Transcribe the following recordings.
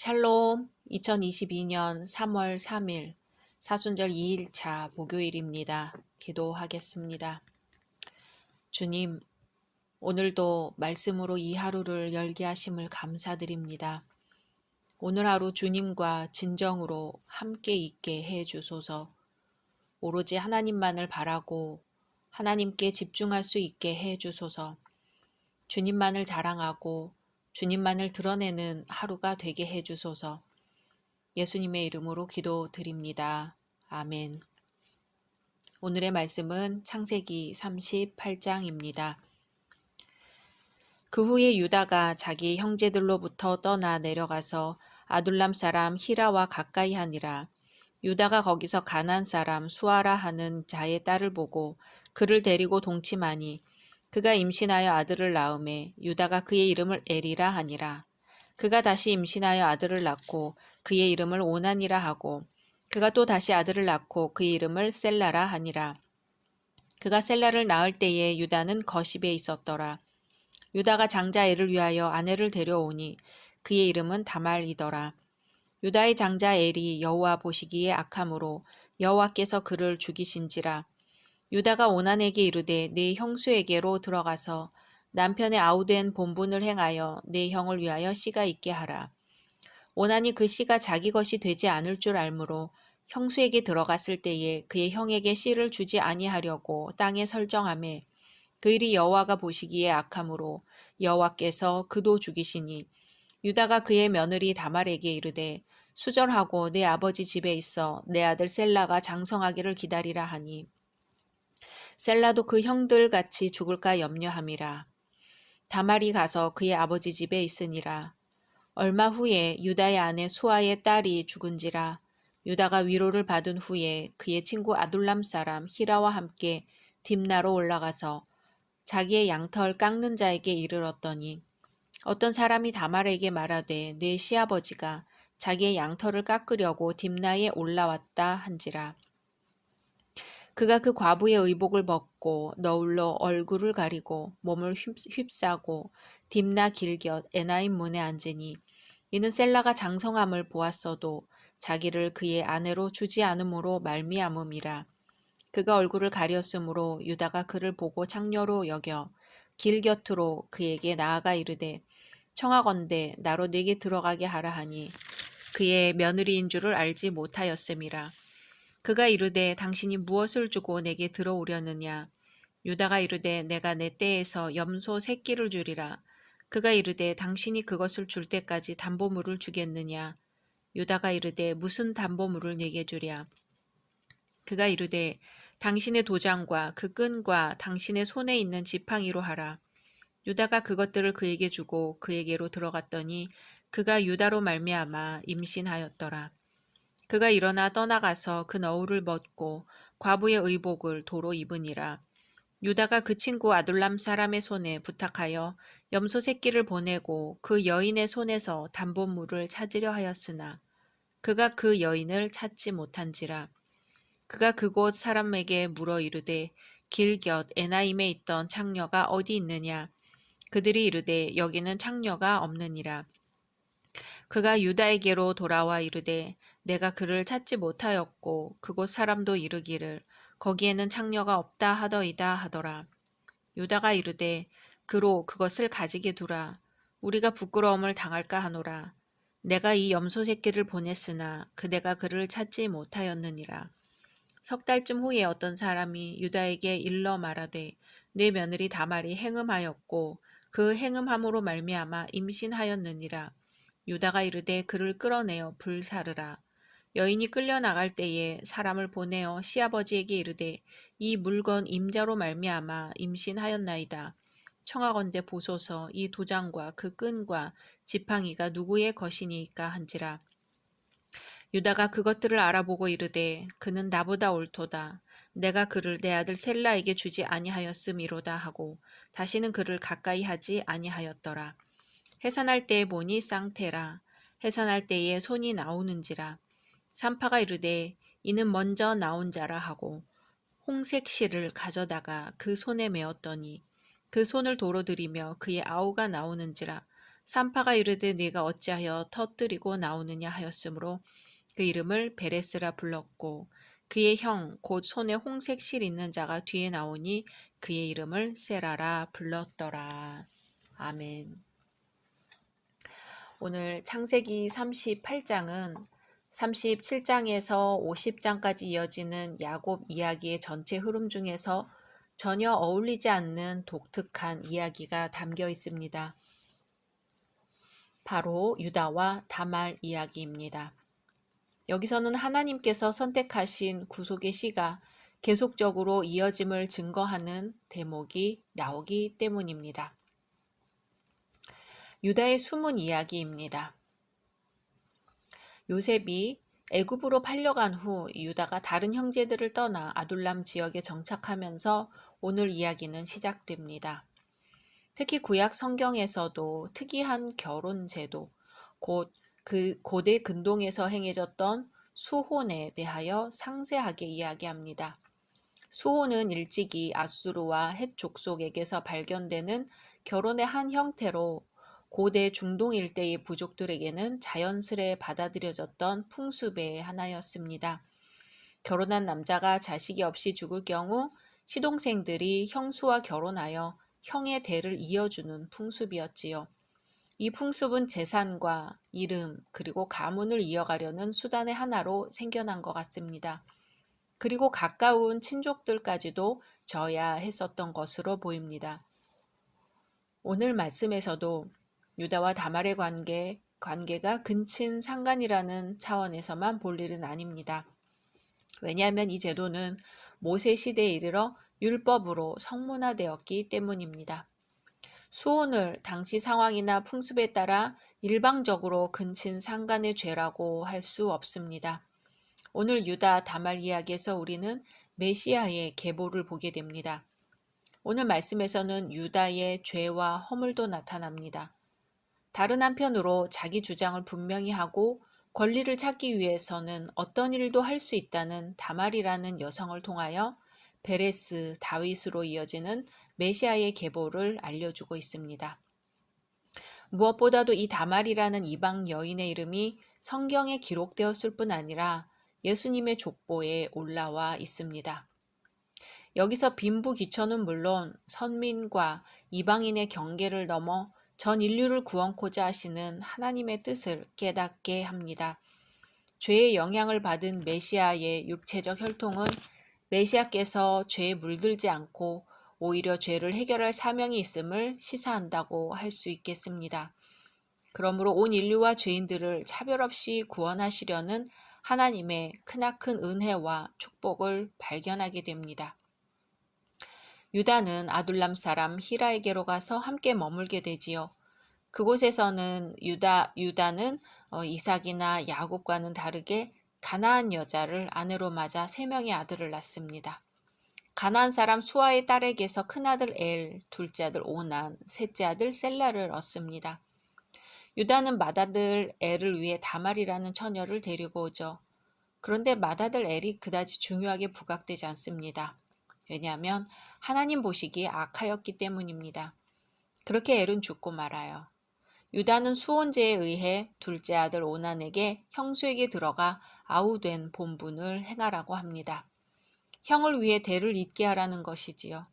샬롬 2022년 3월 3일 사순절 2일차 목요일입니다. 기도하겠습니다. 주님, 오늘도 말씀으로 이 하루를 열게 하심을 감사드립니다. 오늘 하루 주님과 진정으로 함께 있게 해 주소서. 오로지 하나님만을 바라고 하나님께 집중할 수 있게 해 주소서. 주님만을 자랑하고 주님만을 드러내는 하루가 되게 해 주소서. 예수님의 이름으로 기도드립니다. 아멘. 오늘의 말씀은 창세기 38장입니다. 그 후에 유다가 자기 형제들로부터 떠나 내려가서 아둘람 사람 히라와 가까이 하니라. 유다가 거기서 가나안 사람 수아라 하는 자의 딸을 보고 그를 데리고 동침하니 그가 임신하여 아들을 낳음에 유다가 그의 이름을 에리라 하니라. 그가 다시 임신하여 아들을 낳고 그의 이름을 오난이라 하고 그가 또 다시 아들을 낳고 그의 이름을 셀라라 하니라. 그가 셀라를 낳을 때에 유다는 거십에 있었더라. 유다가 장자 엘을 위하여 아내를 데려오니 그의 이름은 다말이더라. 유다의 장자 엘이 여호와 보시기에 악함으로 여호와께서 그를 죽이신지라. 유다가 오난에게 이르되 네 형수에게로 들어가서 남편의 아우된 본분을 행하여 네 형을 위하여 씨가 있게 하라. 오난이 그 씨가 자기 것이 되지 않을 줄 알므로 형수에게 들어갔을 때에 그의 형에게 씨를 주지 아니하려고 땅에 설정하매 그 일이 여호와가 보시기에 악함으로 여호와께서 그도 죽이시니 유다가 그의 며느리 다말에게 이르되 수절하고 내 아버지 집에 있어 내 아들 셀라가 장성하기를 기다리라 하니 셀라도 그 형들 같이 죽을까 염려함이라. 다말이 가서 그의 아버지 집에 있으니라. 얼마 후에 유다의 아내 수아의 딸이 죽은지라. 유다가 위로를 받은 후에 그의 친구 아둘람 사람 히라와 함께 딥나로 올라가서 자기의 양털 깎는 자에게 이르렀더니 어떤 사람이 다말에게 말하되 내 시아버지가 자기의 양털을 깎으려고 딥나에 올라왔다 한지라. 그가 그 과부의 의복을 벗고 너울로 얼굴을 가리고 몸을 휩싸고 딥나 길곁 에나임 문에 앉으니 이는 셀라가 장성함을 보았어도 자기를 그의 아내로 주지 않음으로 말미암음이라. 그가 얼굴을 가렸으므로 유다가 그를 보고 창녀로 여겨 길 곁으로 그에게 나아가 이르되 청하건대 나로 네게 들어가게 하라 하니 그의 며느리인 줄을 알지 못하였음이라. 그가 이르되 당신이 무엇을 주고 내게 들어오려느냐. 유다가 이르되 내가 내 떼에서 염소 새끼를 주리라. 그가 이르되 당신이 그것을 줄 때까지 담보물을 주겠느냐. 유다가 이르되 무슨 담보물을 내게 주랴. 그가 이르되 당신의 도장과 그 끈과 당신의 손에 있는 지팡이로 하라. 유다가 그것들을 그에게 주고 그에게로 들어갔더니 그가 유다로 말미암아 임신하였더라. 그가 일어나 떠나가서 그 너울을 벗고 과부의 의복을 도로 입으니라. 유다가 그 친구 아둘람 사람의 손에 부탁하여 염소 새끼를 보내고 그 여인의 손에서 담보물을 찾으려 하였으나 그가 그 여인을 찾지 못한지라. 그가 그곳 사람에게 물어 이르되 길 곁 에나임에 있던 창녀가 어디 있느냐. 그들이 이르되 여기는 창녀가 없느니라. 그가 유다에게로 돌아와 이르되 내가 그를 찾지 못하였고 그곳 사람도 이르기를 거기에는 창녀가 없다 하더이다 하더라. 유다가 이르되 그로 그것을 가지게 두라. 우리가 부끄러움을 당할까 하노라. 내가 이 염소 새끼를 보냈으나 그대가 그를 찾지 못하였느니라. 석 달쯤 후에 어떤 사람이 유다에게 일러 말하되 내 며느리 다말이 행음하였고 그 행음함으로 말미암아 임신하였느니라. 유다가 이르되 그를 끌어내어 불사르라. 여인이 끌려 나갈 때에 사람을 보내어 시아버지에게 이르되 이 물건 임자로 말미암아 임신하였나이다. 청하건대 보소서 이 도장과 그 끈과 지팡이가 누구의 것이니까 한지라. 유다가 그것들을 알아보고 이르되 그는 나보다 옳도다. 내가 그를 내 아들 셀라에게 주지 아니하였음이로다 하고 다시는 그를 가까이 하지 아니하였더라. 해산할 때에 보니 쌍태라. 해산할 때에 손이 나오는지라. 산파가 이르되 이는 먼저 나온 자라 하고 홍색 실을 가져다가 그 손에 메었더니 그 손을 도로 들이며 그의 아우가 나오는지라. 산파가 이르되 네가 어찌하여 터뜨리고 나오느냐 하였으므로 그 이름을 베레스라 불렀고 그의 형 곧 손에 홍색 실 있는 자가 뒤에 나오니 그의 이름을 세라라 불렀더라. 아멘. 오늘 창세기 38장은 37장에서 50장까지 이어지는 야곱 이야기의 전체 흐름 중에서 전혀 어울리지 않는 독특한 이야기가 담겨 있습니다. 바로 유다와 다말 이야기입니다. 여기서는 하나님께서 선택하신 구속의 시가 계속적으로 이어짐을 증거하는 대목이 나오기 때문입니다. 유다의 숨은 이야기입니다. 요셉이 애굽으로 팔려간 후 유다가 다른 형제들을 떠나 아둘람 지역에 정착하면서 오늘 이야기는 시작됩니다. 특히 구약 성경에서도 특이한 결혼 제도, 곧 그 고대 근동에서 행해졌던 수혼에 대하여 상세하게 이야기합니다. 수혼은 일찍이 아수르와 헷 족속에게서 발견되는 결혼의 한 형태로 고대 중동 일대의 부족들에게는 자연스레 받아들여졌던 풍습의 하나였습니다. 결혼한 남자가 자식이 없이 죽을 경우 시동생들이 형수와 결혼하여 형의 대를 이어주는 풍습이었지요. 이 풍습은 재산과 이름 그리고 가문을 이어가려는 수단의 하나로 생겨난 것 같습니다. 그리고 가까운 친족들까지도 져야 했었던 것으로 보입니다. 오늘 말씀에서도 유다와 다말의 관계가 근친 상간이라는 차원에서만 볼 일은 아닙니다. 왜냐하면 이 제도는 모세 시대에 이르러 율법으로 성문화되었기 때문입니다. 수혼을 당시 상황이나 풍습에 따라 일방적으로 근친 상간의 죄라고 할 수 없습니다. 오늘 유다 다말 이야기에서 우리는 메시아의 계보를 보게 됩니다. 오늘 말씀에서는 유다의 죄와 허물도 나타납니다. 다른 한편으로 자기 주장을 분명히 하고 권리를 찾기 위해서는 어떤 일도 할 수 있다는 다말이라는 여성을 통하여 베레스, 다윗으로 이어지는 메시아의 계보를 알려주고 있습니다. 무엇보다도 이 다말이라는 이방 여인의 이름이 성경에 기록되었을 뿐 아니라 예수님의 족보에 올라와 있습니다. 여기서 빈부 귀천은 물론 선민과 이방인의 경계를 넘어 전 인류를 구원코자 하시는 하나님의 뜻을 깨닫게 합니다. 죄의 영향을 받은 메시아의 육체적 혈통은 메시아께서 죄에 물들지 않고 오히려 죄를 해결할 사명이 있음을 시사한다고 할 수 있겠습니다. 그러므로 온 인류와 죄인들을 차별 없이 구원하시려는 하나님의 크나큰 은혜와 축복을 발견하게 됩니다. 유다는 아둘람 사람 히라에게로 가서 함께 머물게 되지요. 그곳에서는 유다는 이삭이나 야곱과는 다르게 가나안 여자를 아내로 맞아 3명의 아들을 낳습니다. 가나안 사람 수아의 딸에게서 큰아들 엘, 둘째 아들 오난, 셋째 아들 셀라를 얻습니다. 유다는 맏아들 엘을 위해 다말이라는 처녀를 데리고 오죠. 그런데 맏아들 엘이 그다지 중요하게 부각되지 않습니다. 왜냐하면 하나님 보시기에 악하였기 때문입니다. 그렇게 엘은 죽고 말아요. 유다는 수혼제에 의해 둘째 아들 오난에게 형수에게 들어가 아우된 본분을 행하라고 합니다. 형을 위해 대를 잇게 하라는 것이지요.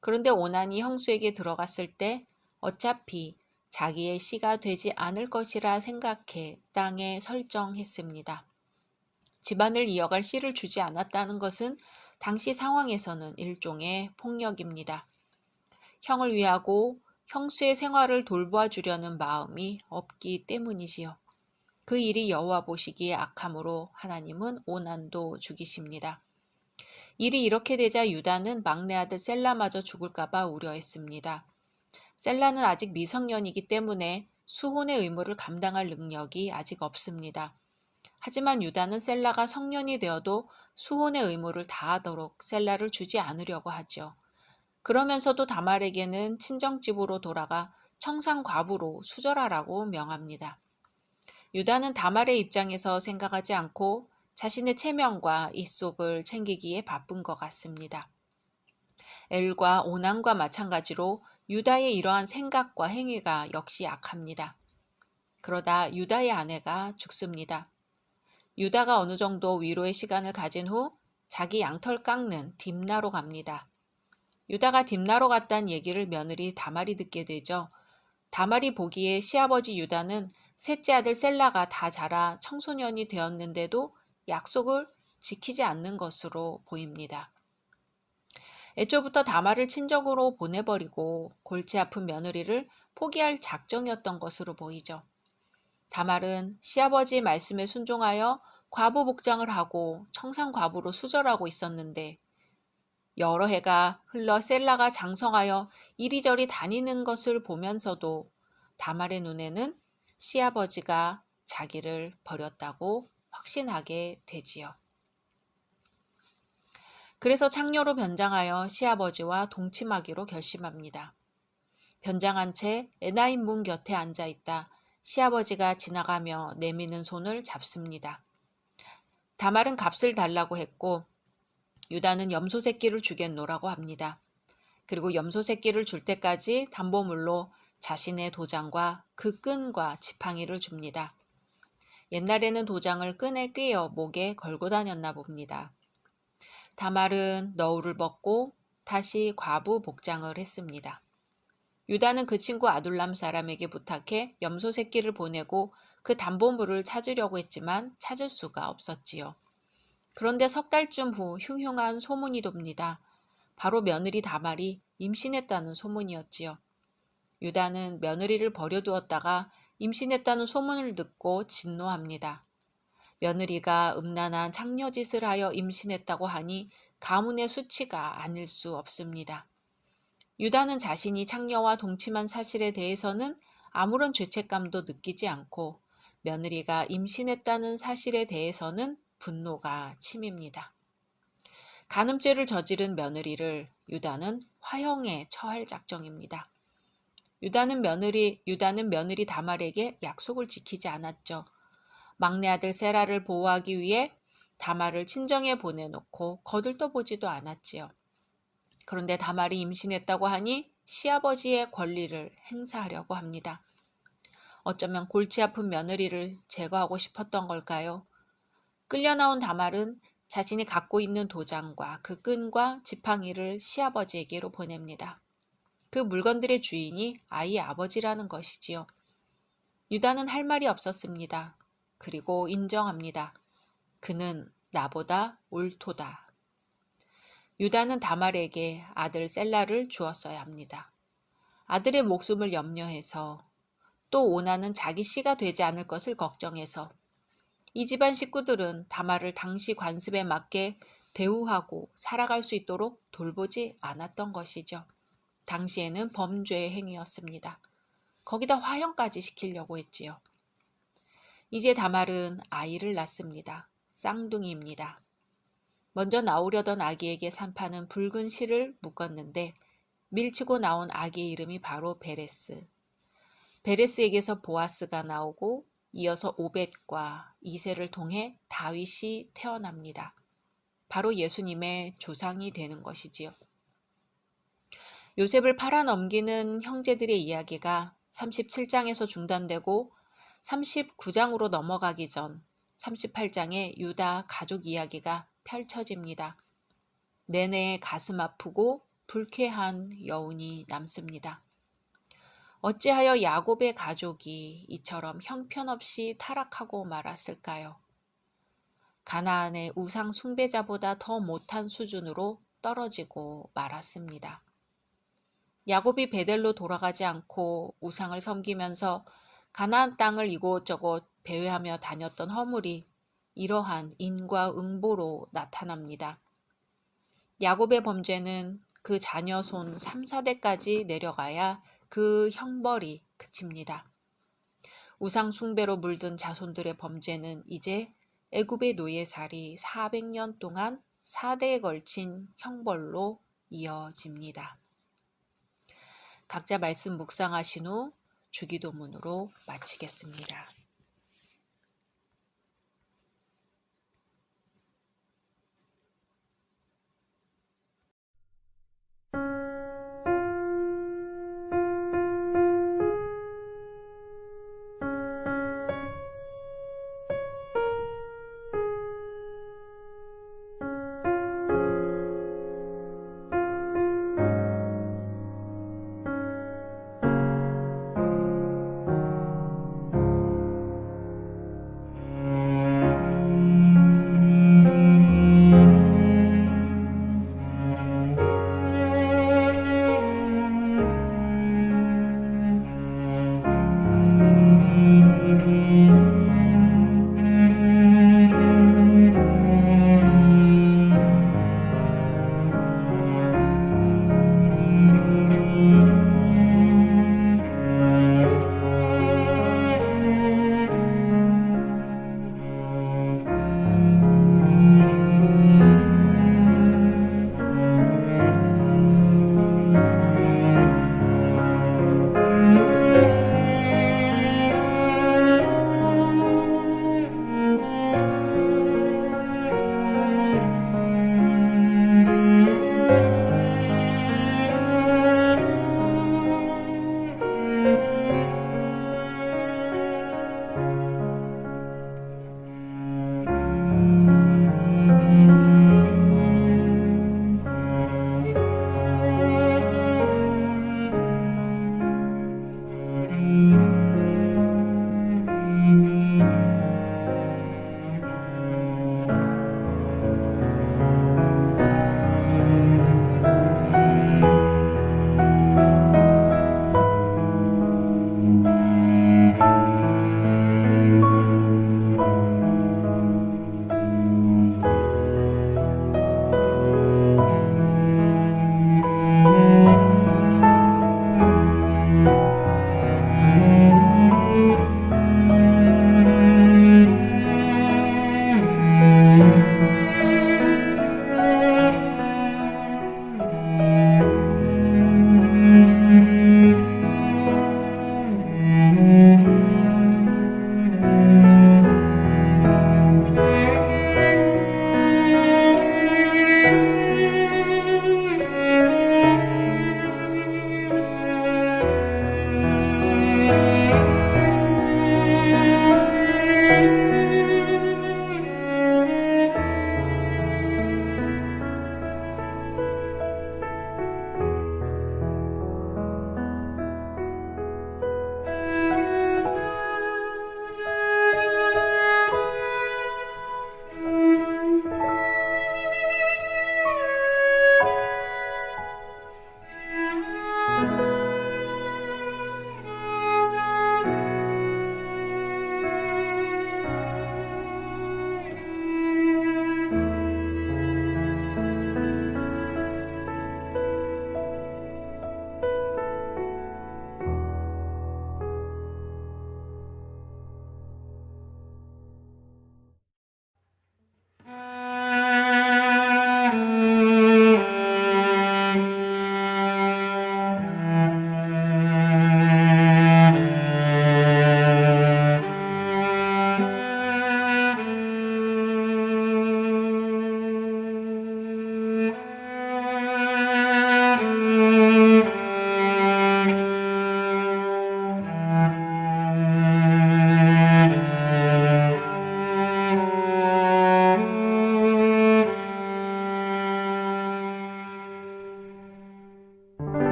그런데 오난이 형수에게 들어갔을 때 어차피 자기의 씨가 되지 않을 것이라 생각해 땅에 설정했습니다. 집안을 이어갈 씨를 주지 않았다는 것은 당시 상황에서는 일종의 폭력입니다. 형을 위하고 형수의 생활을 돌보아 주려는 마음이 없기 때문이지요. 그 일이 여호와 보시기에 악함으로 하나님은 오난도 죽이십니다. 일이 이렇게 되자 유다는 막내 아들 셀라마저 죽을까봐 우려했습니다. 셀라는 아직 미성년이기 때문에 수혼의 의무를 감당할 능력이 아직 없습니다. 하지만 유다는 셀라가 성년이 되어도 수혼의 의무를 다하도록 셀라를 주지 않으려고 하죠. 그러면서도 다말에게는 친정집으로 돌아가 청산과부로 수절하라고 명합니다. 유다는 다말의 입장에서 생각하지 않고 자신의 체면과 이속을 챙기기에 바쁜 것 같습니다. 엘과 오난과 마찬가지로 유다의 이러한 생각과 행위가 역시 악합니다. 그러다 유다의 아내가 죽습니다. 유다가 어느 정도 위로의 시간을 가진 후 자기 양털 깎는 딥나로 갑니다. 유다가 딥나로 갔다는 얘기를 며느리 다말이 듣게 되죠. 다말이 보기에 시아버지 유다는 셋째 아들 셀라가 다 자라 청소년이 되었는데도 약속을 지키지 않는 것으로 보입니다. 애초부터 다말을 친정으로 보내버리고 골치 아픈 며느리를 포기할 작정이었던 것으로 보이죠. 다말은 시아버지의 말씀에 순종하여 과부 복장을 하고 청산과부로 수절하고 있었는데 여러 해가 흘러 셀라가 장성하여 이리저리 다니는 것을 보면서도 다말의 눈에는 시아버지가 자기를 버렸다고 확신하게 되지요. 그래서 창녀로 변장하여 시아버지와 동침하기로 결심합니다. 변장한 채 에나임 문 곁에 앉아있다 시아버지가 지나가며 내미는 손을 잡습니다. 다말은 값을 달라고 했고 유다는 염소 새끼를 주겠노라고 합니다. 그리고 염소 새끼를 줄 때까지 담보물로 자신의 도장과 그 끈과 지팡이를 줍니다. 옛날에는 도장을 끈에 꿰어 목에 걸고 다녔나 봅니다. 다말은 너울을 벗고 다시 과부 복장을 했습니다. 유다는 그 친구 아둘람 사람에게 부탁해 염소 새끼를 보내고 그 담보물을 찾으려고 했지만 찾을 수가 없었지요. 그런데 석 달쯤 후 흉흉한 소문이 돕니다. 바로 며느리 다말이 임신했다는 소문이었지요. 유다는 며느리를 버려두었다가 임신했다는 소문을 듣고 진노합니다. 며느리가 음란한 창녀짓을 하여 임신했다고 하니 가문의 수치가 아닐 수 없습니다. 유다는 자신이 창녀와 동침한 사실에 대해서는 아무런 죄책감도 느끼지 않고 며느리가 임신했다는 사실에 대해서는 분노가 침입니다. 간음죄를 저지른 며느리를 유다는 화형에 처할 작정입니다. 유다는 며느리 다말에게 약속을 지키지 않았죠. 막내 아들 세라를 보호하기 위해 다말을 친정에 보내놓고 거들떠보지도 않았지요. 그런데 다말이 임신했다고 하니 시아버지의 권리를 행사하려고 합니다. 어쩌면 골치 아픈 며느리를 제거하고 싶었던 걸까요? 끌려나온 다말은 자신이 갖고 있는 도장과 그 끈과 지팡이를 시아버지에게로 보냅니다. 그 물건들의 주인이 아이의 아버지라는 것이지요. 유다는 할 말이 없었습니다. 그리고 인정합니다. 그는 나보다 옳도다. 유다는 다말에게 아들 셀라를 주었어야 합니다. 아들의 목숨을 염려해서 또 오나는 자기 씨가 되지 않을 것을 걱정해서 이 집안 식구들은 다말을 당시 관습에 맞게 대우하고 살아갈 수 있도록 돌보지 않았던 것이죠. 당시에는 범죄의 행위였습니다. 거기다 화형까지 시키려고 했지요. 이제 다말은 아이를 낳습니다. 쌍둥이입니다. 먼저 나오려던 아기에게 산파는 붉은 실을 묶었는데 밀치고 나온 아기의 이름이 바로 베레스. 베레스에게서 보아스가 나오고 이어서 오벳과 이새를 통해 다윗이 태어납니다. 바로 예수님의 조상이 되는 것이지요. 요셉을 팔아넘기는 형제들의 이야기가 37장에서 중단되고 39장으로 넘어가기 전 38장의 유다 가족 이야기가 펼쳐집니다. 내내 가슴 아프고 불쾌한 여운이 남습니다. 어찌하여 야곱의 가족이 이처럼 형편없이 타락하고 말았을까요? 가나안의 우상 숭배자보다 더 못한 수준으로 떨어지고 말았습니다. 야곱이 베델로 돌아가지 않고 우상을 섬기면서 가나안 땅을 이곳저곳 배회하며 다녔던 허물이 이러한 인과응보로 나타납니다. 야곱의 범죄는 그 자녀 손 3, 4대까지 내려가야 그 형벌이 그칩니다. 우상 숭배로 물든 자손들의 범죄는 이제 애굽의 노예살이 400년 동안 4대에 걸친 형벌로 이어집니다. 각자 말씀 묵상하신 후 주기도문으로 마치겠습니다.